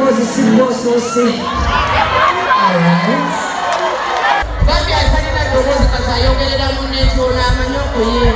was a simple so say. Alright. Baby, I tell you that the was because I don't get it on the net, so I'm not going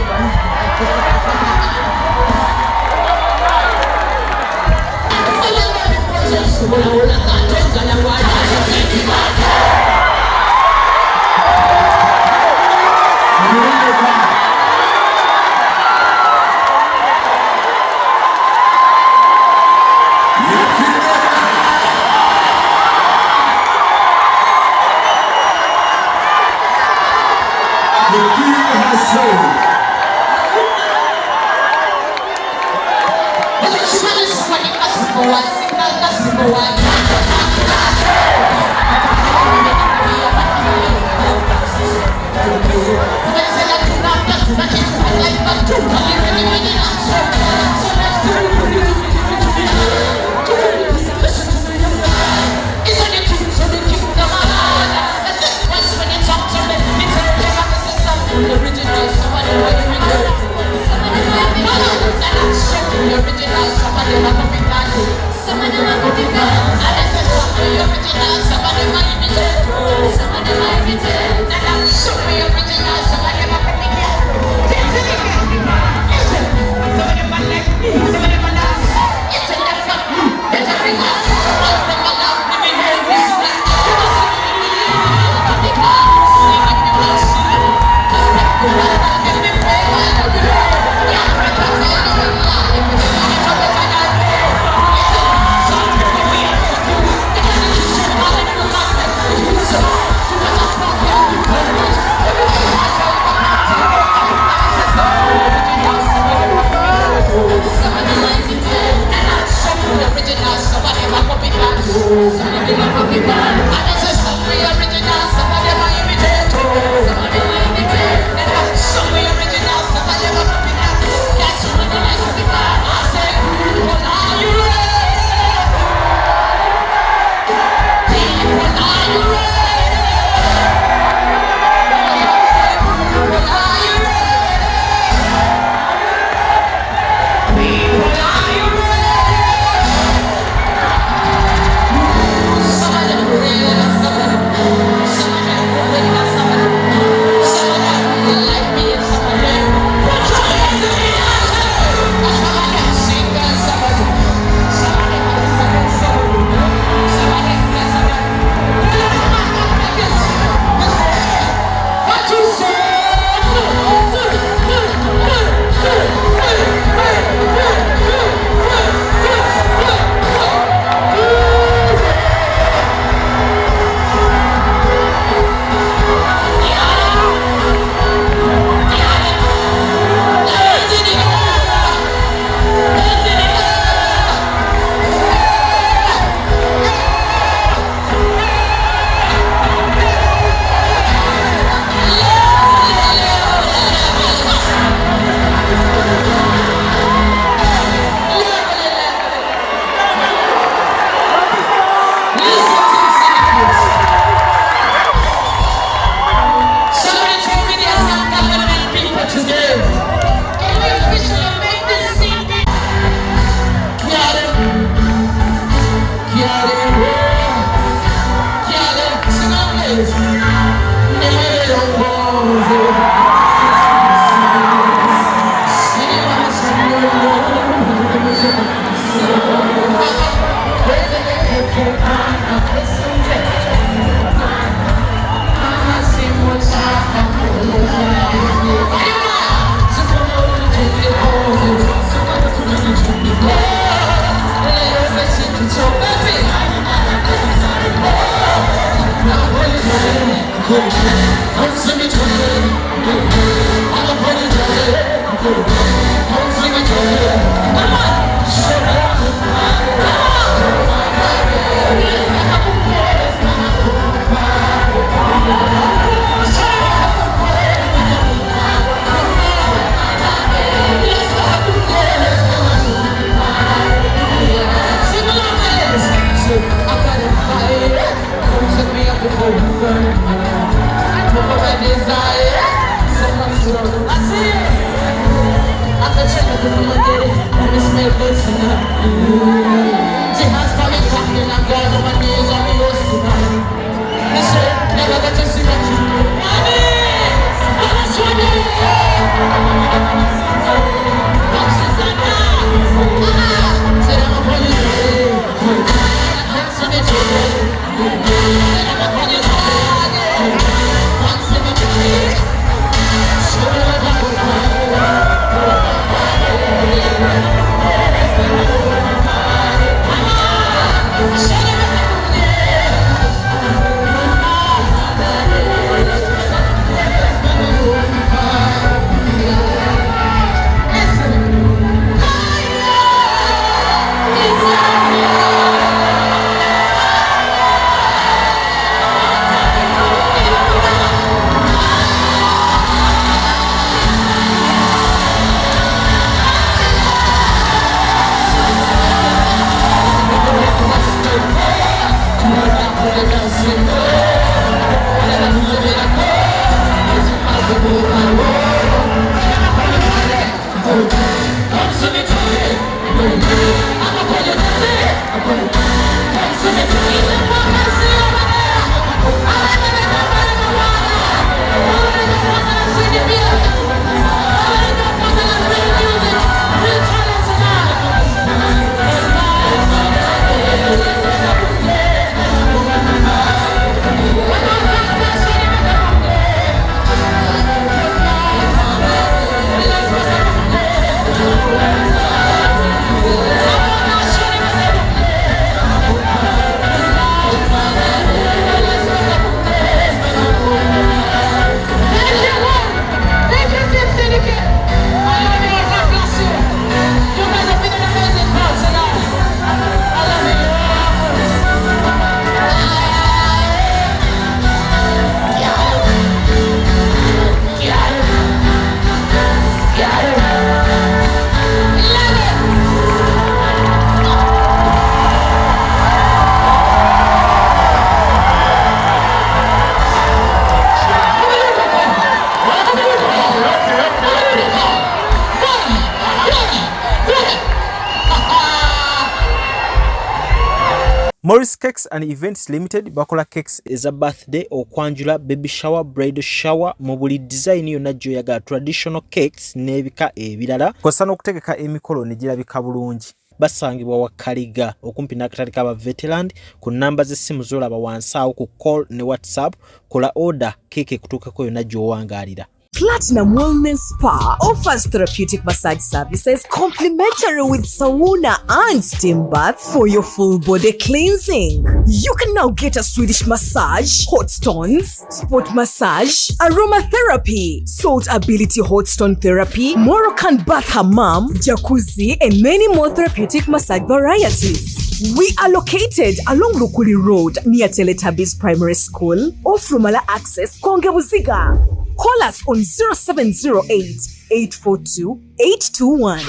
Morris Cakes and Events Limited bakola cakes eza birthday, okwanjula, baby shower, bridal shower mu buli design yonna gy'oyagala, traditional cakes n'ebika ebirala kw'ossa n'okutegeka emikolo ne girabika bulungi. Basangibwa wa Kaliga okumpi n'akatale k'aba veteran ku namba z'essimu z'olaba wansi awo ku call ne WhatsApp. Kola order cake ekutuukako yonna gy'owangaalira. Platinum Wellness Spa offers therapeutic massage services complimentary with sauna and steam bath for your full body cleansing. You can now get a Swedish massage, hot stones, spot massage, aromatherapy, salt ability hot stone therapy, Moroccan bath hammam, jacuzzi, and many more therapeutic massage varieties. We are located along Lukuli Road near Teletubbies Primary School, off Rumala Access, Kongebuziga. Call us on 0708-842-821.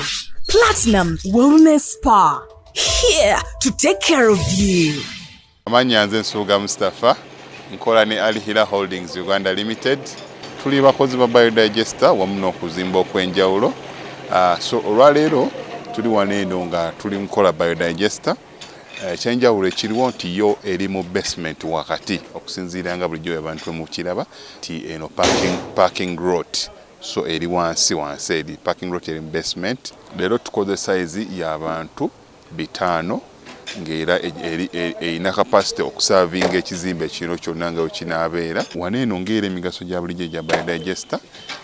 Platinum Wellness Spa, here to take care of you. Amanya nze Nsuuga Mustafa, nkola ne Alihira Holdings Uganda Limited. Tuli bakozi ba biodigester wamu n'okuzimba okwenjawulo. So olwaleero tuli wano eno nga tuli nkola biodigester. Ekyenjawulo ekiriwo nti yo eri mu basement wakati okusinziira nga bulijjo abantu mu kiraba ti eno parking lot, so eri wansi eri parking lot eri mu basement. Leero tukoze size y'abantu 5 ng'era erina capacity okusavinga ekizimbe kino kyonna nga wekinaabeera. Wano eno ng'era emigaso gya bulijjo gya biodigester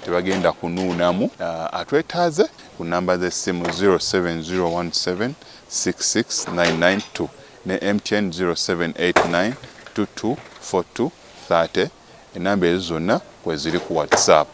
tebagenda kunuunamu. Atwetaaze ku namba z'essimu 07017669992 ne MTN 0789224230. Enamba ezo zonna kweziri ku WhatsApp.